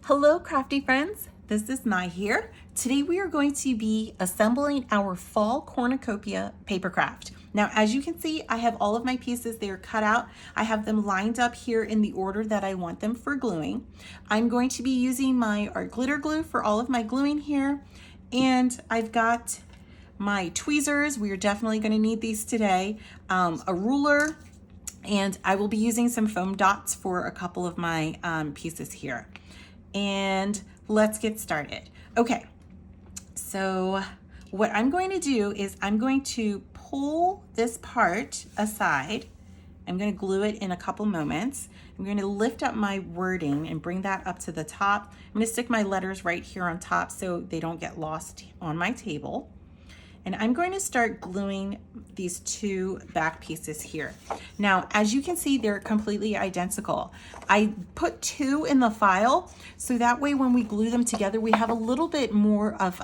Hello crafty friends, this is Mai here. Today we are going to be assembling our fall cornucopia paper craft. Now as you can see, I have all of my pieces, they are cut out. I have them lined up here in the order that I want them for gluing. I'm going to be using my art glitter glue for all of my gluing here, and I've got my tweezers. We are definitely going to need these today, a ruler, and I will be using some foam dots for a couple of my pieces here. And let's get started. Okay, so what I'm going to do is I'm going to pull this part aside. I'm going to glue it in a couple moments. I'm going to lift up my wording and bring that up to the top. I'm going to stick my letters right here on top so they don't get lost on my table. And I'm going to start gluing these two back pieces here. Now, as you can see, they're completely identical. I put two in the file, so that way when we glue them together, we have a little bit more of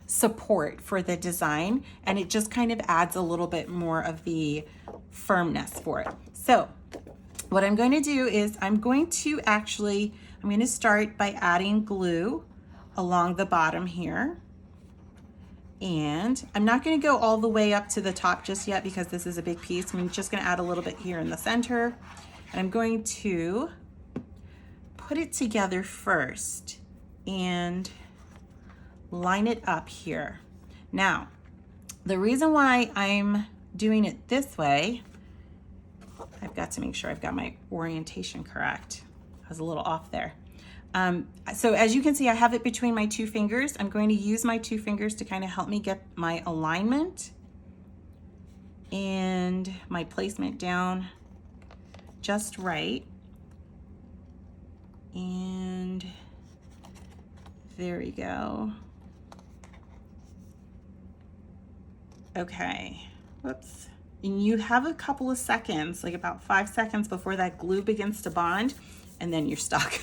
support for the design, and it just kind of adds a little bit more of the firmness for it. So what I'm going to do is I'm going to start by adding glue along the bottom here. And I'm not going to go all the way up to the top just yet because this is a big piece. I'm just going to add a little bit here in the center. And I'm going to put it together first and line it up here. Now, the reason why I'm doing it this way, I've got to make sure I've got my orientation correct. I was a little off there. So as you can see, I have it between my two fingers. I'm going to use my two fingers to kind of help me get my alignment and my placement down just right. And there we go. Okay, whoops. And you have a couple of seconds, like about 5 seconds before that glue begins to bond, and then you're stuck.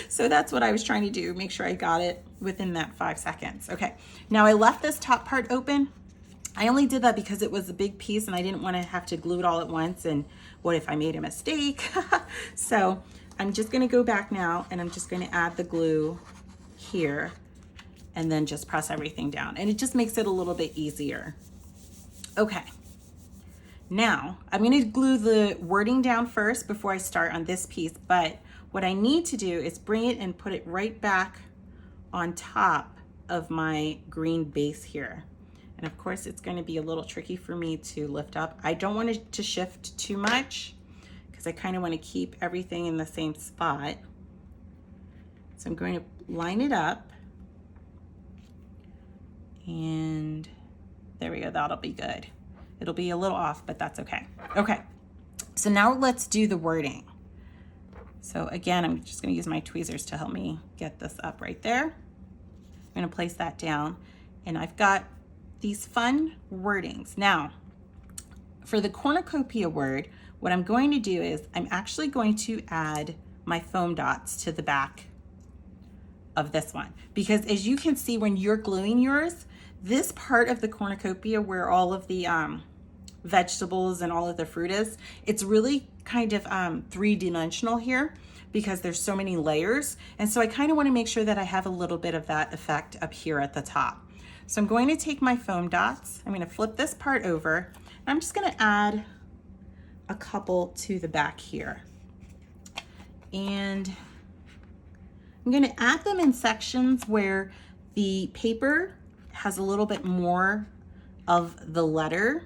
So that's what I was trying to do, make sure I got it within that 5 seconds. Okay, now I left this top part open. I only did that because it was a big piece and I didn't want to have to glue it all at once, and what if I made a mistake? So I'm just gonna go back now and I'm just gonna add the glue here and then just press everything down. And it just makes it a little bit easier. Okay. Now, I'm going to glue the wording down first before I start on this piece, but what I need to do is bring it and put it right back on top of my green base here. And of course, it's going to be a little tricky for me to lift up. I don't want it to shift too much because I kind of want to keep everything in the same spot. So I'm going to line it up. And there we go, that'll be good. It'll be a little off, but that's okay. Okay, so now let's do the wording. So again, I'm just gonna use my tweezers to help me get this up right there. I'm gonna place that down, and I've got these fun wordings. Now, for the cornucopia word, what I'm going to do is I'm actually going to add my foam dots to the back of this one. Because as you can see, when you're gluing yours, this part of the cornucopia where all of the vegetables and all of the fruit is, it's really kind of three-dimensional here because there's so many layers. And so I kind of want to make sure that I have a little bit of that effect up here at the top. So I'm going to take my foam dots, I'm going to flip this part over, and I'm just going to add a couple to the back here. And I'm going to add them in sections where the paper has a little bit more of the letter.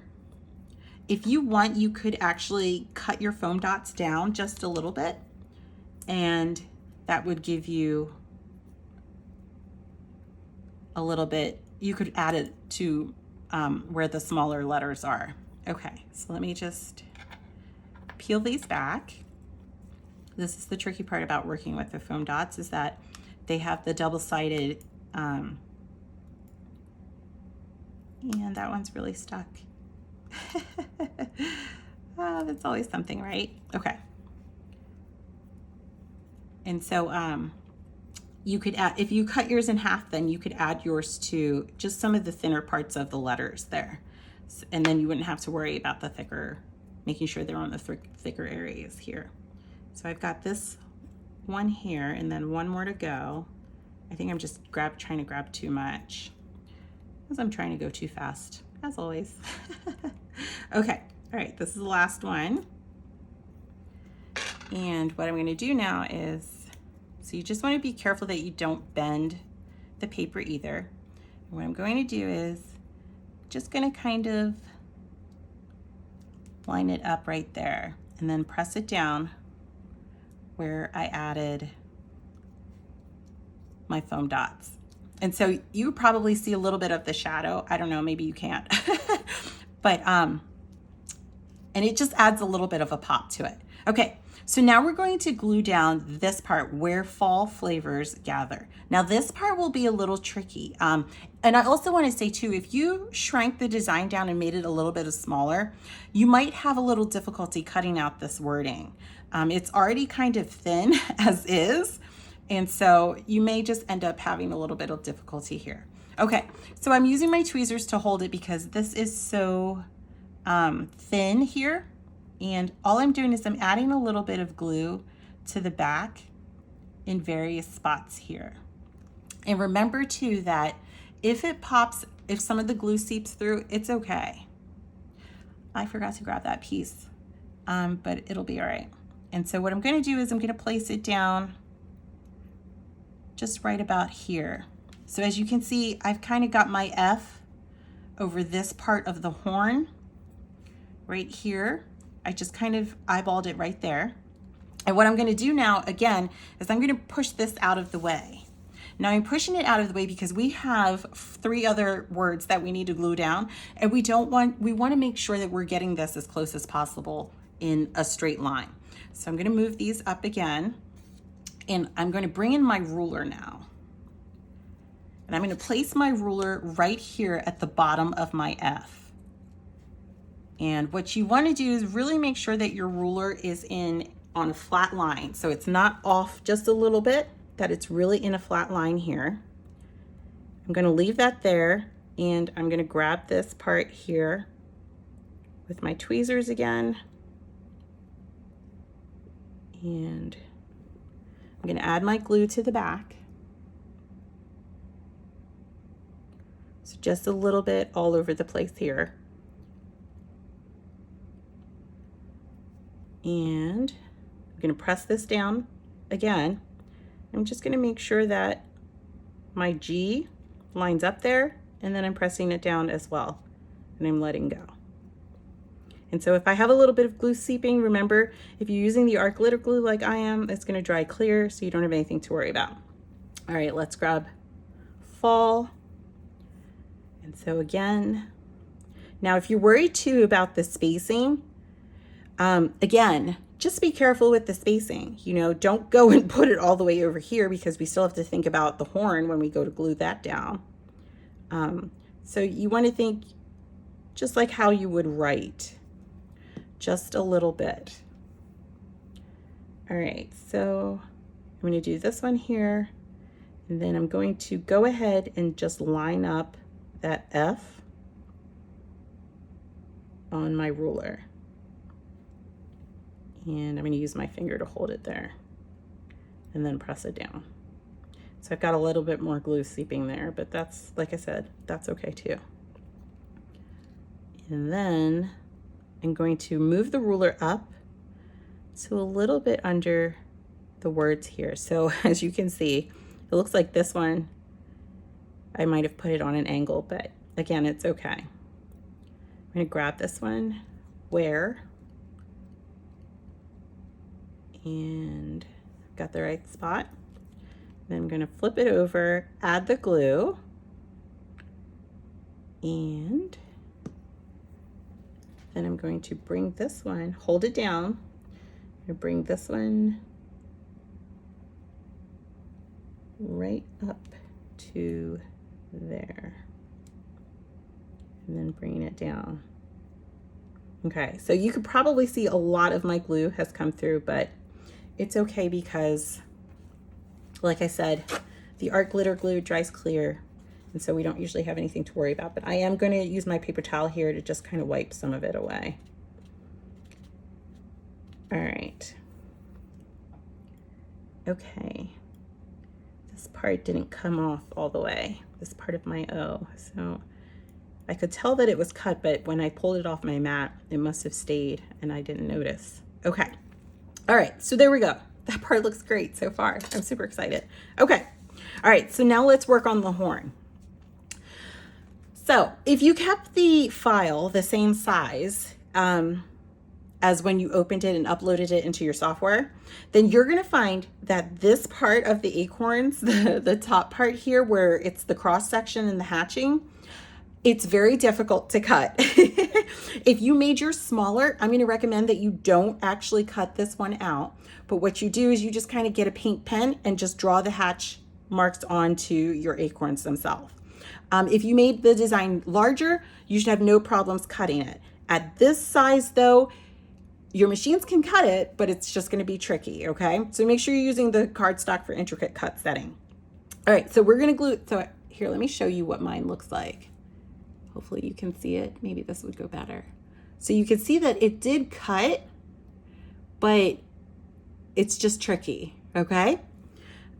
If you want, you could actually cut your foam dots down just a little bit, and that would give you a little bit. You could add it to where the smaller letters are. Okay, so let me just peel these back. This is the tricky part about working with the foam dots, is that they have the double-sided, and that one's really stuck. That's always something, right? Okay. And so you could add, if you cut yours in half, then you could add yours to just some of the thinner parts of the letters there. And then you wouldn't have to worry about the thicker, making sure they're on the thicker areas here. So I've got this one here and then one more to go. I think I'm just trying to grab too much because I'm trying to go too fast, as always. Okay, all right, this is the last one. And what I'm gonna do now is, so you just wanna be careful that you don't bend the paper either. And what I'm going to do is just gonna kind of line it up right there and then press it down where I added my foam dots. And so you probably see a little bit of the shadow. I don't know, maybe you can't. But, and it just adds a little bit of a pop to it. Okay, so now we're going to glue down this part where fall flavors gather. Now this part will be a little tricky. And I also want to say too, if you shrank the design down and made it a little bit smaller, you might have a little difficulty cutting out this wording. It's already kind of thin as is. And so you may just end up having a little bit of difficulty here. Okay, so I'm using my tweezers to hold it because this is so thin here. And all I'm doing is I'm adding a little bit of glue to the back in various spots here. And remember too that if it pops, if some of the glue seeps through, it's okay. I forgot to grab that piece, but it'll be all right. And so what I'm going to do is I'm going to place it down just right about here. So as you can see, I've kind of got my F over this part of the horn right here. I just kind of eyeballed it right there. And what I'm going to do now, again, is I'm going to push this out of the way. Now I'm pushing it out of the way because we have 3 other words that we need to glue down, and we want to make sure that we're getting this as close as possible in a straight line. So I'm going to move these up again, and I'm going to bring in my ruler now. And I'm going to place my ruler right here at the bottom of my F. And what you want to do is really make sure that your ruler is on a flat line. So it's not off just a little bit, that it's really in a flat line here. I'm going to leave that there, and I'm going to grab this part here with my tweezers again. And I'm going to add my glue to the back. So just a little bit all over the place here. And I'm going to press this down again. I'm just going to make sure that my G lines up there, and then I'm pressing it down as well, and I'm letting go. And so if I have a little bit of glue seeping, remember, if you're using the art glitter glue like I am, it's going to dry clear, so you don't have anything to worry about. All right, let's grab fall. And so again, now if you're worried too about the spacing, again, just be careful with the spacing. You know, don't go and put it all the way over here, because we still have to think about the horn when we go to glue that down. So you want to think just like how you would write, just a little bit. All right, so I'm going to do this one here, and then I'm going to go ahead and just line up that F on my ruler. And I'm going to use my finger to hold it there and then press it down. So I've got a little bit more glue seeping there, but that's, like I said, that's okay too. And then I'm going to move the ruler up to a little bit under the words here. So as you can see, it looks like this one, I might have put it on an angle, but again, it's okay. I'm going to grab this one, where, and got the right spot. Then I'm going to flip it over, add the glue, and then I'm going to bring this one, hold it down, I'm going to bring this one right up to there, and then bringing it down. Okay, so you could probably see a lot of my glue has come through, but it's okay because, like I said, the art glitter glue dries clear, and so we don't usually have anything to worry about, but I am going to use my paper towel here to just kind of wipe some of it away. All right. Okay, this part didn't come off all the way, this part of my O. So I could tell that it was cut, but when I pulled it off my mat, it must have stayed and I didn't notice. Okay, all right, so there we go. That part looks great so far. I'm super excited. Okay, all right, so now let's work on the horn. So if you kept the file the same size as when you opened it and uploaded it into your software, then you're gonna find that this part of the acorns, the top part here where it's the cross section and the hatching, it's very difficult to cut. If you made yours smaller, I'm gonna recommend that you don't actually cut this one out, but what you do is you just kind of get a paint pen and just draw the hatch marks onto your acorns themselves. If you made the design larger, you should have no problems cutting it. At this size though, your machines can cut it, but it's just gonna be tricky, okay? So make sure you're using the cardstock for intricate cut setting. All right, so we're gonna glue, so here, let me show you what mine looks like. Hopefully you can see it. Maybe this would go better. So you can see that it did cut, but it's just tricky, okay?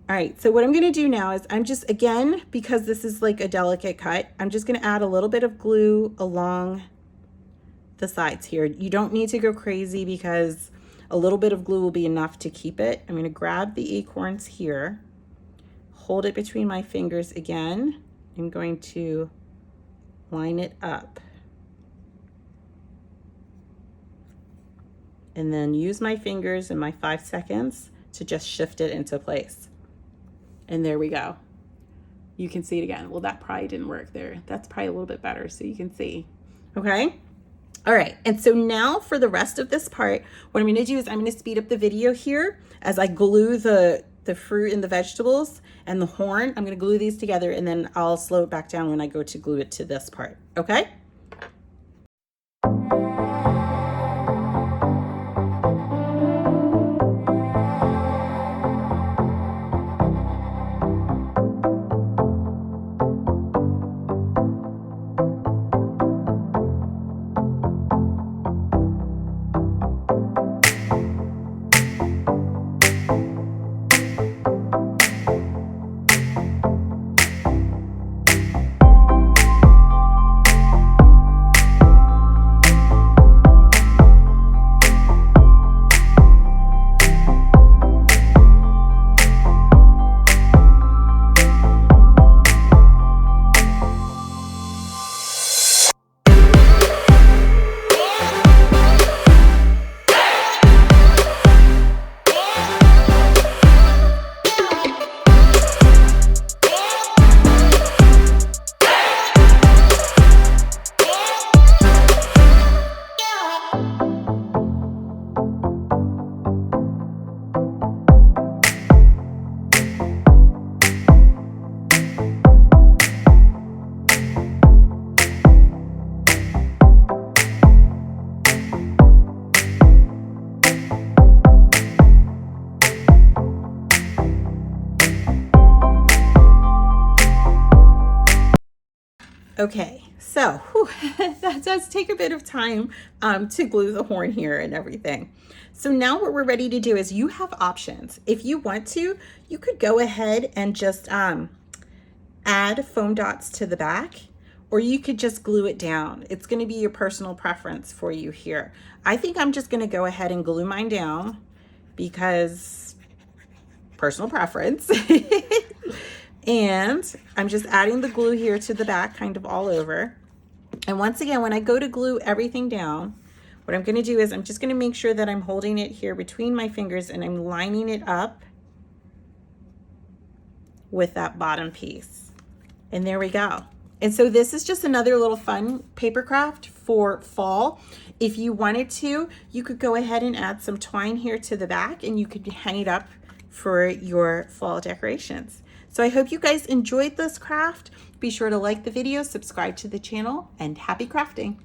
All right, so what I'm gonna do now is I'm just, again, because this is like a delicate cut, I'm just gonna add a little bit of glue along the sides here. You don't need to go crazy because a little bit of glue will be enough to keep it. I'm gonna grab the acorns here, hold it between my fingers again. I'm going to line it up. And then use my fingers and my 5 seconds to just shift it into place. And there we go. You can see it again. Well, that probably didn't work there. That's probably a little bit better so you can see. Okay. All right. And so now for the rest of this part, what I'm going to do is I'm going to speed up the video here as I glue the fruit and the vegetables and the horn. I'm going to glue these together and then I'll slow it back down when I go to glue it to this part. Okay. Okay, so that does take a bit of time to glue the horn here and everything. So now what we're ready to do is you have options. If you want to, you could go ahead and just add foam dots to the back, or you could just glue it down. It's going to be your personal preference for you here. I think I'm just going to go ahead and glue mine down because personal preference. And I'm just adding the glue here to the back, kind of all over. And once again, when I go to glue everything down, what I'm going to do is I'm just going to make sure that I'm holding it here between my fingers and I'm lining it up with that bottom piece. And there we go. And so this is just another little fun paper craft for fall. If you wanted to, you could go ahead and add some twine here to the back and you could hang it up for your fall decorations. So I hope you guys enjoyed this craft. Be sure to like the video, subscribe to the channel, and happy crafting.